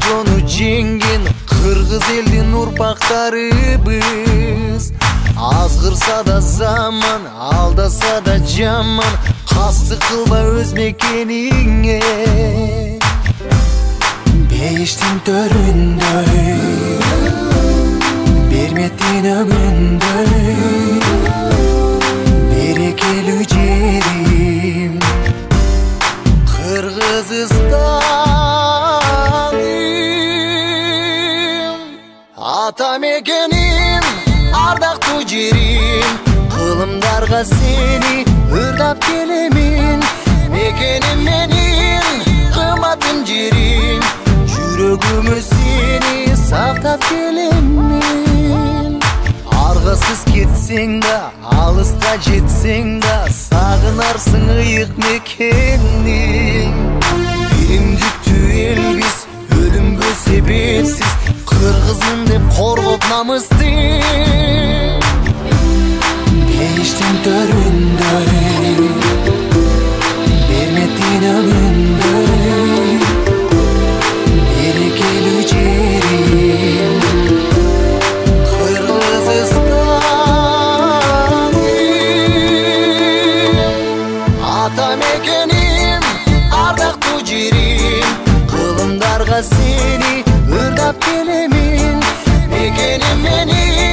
Kongonu жеңген Кыргыз элдин урпактарыбыз. Азгырса да заман, алдаса да жаман, кастык кылба өз мекениңе. Бейиштин төрүндөй, берметтин өгүндөй, берекелүү жерим Кыргызстаным. Ата мекеним, ардактуу жерим, кылымдарга сени ырдап келемин. Мекеним менин, кымбатым жерим, жүрөгүмө сени сактап келемин. Аргасыз кетсең да, алыска жетсең да, сагынарсың ыйык мекениң. Биримдиктүү элбиз, өлүмгө себепсиз, кыргызмын деп коргоп намысты. Бейиштин төрүндөй, берметтин өгүндөй, берекелүү жерим Кыргызстаным. Ата мекеним, ардактуу жерим, кылымдарга сени ырдап келемин. Мекеним менин,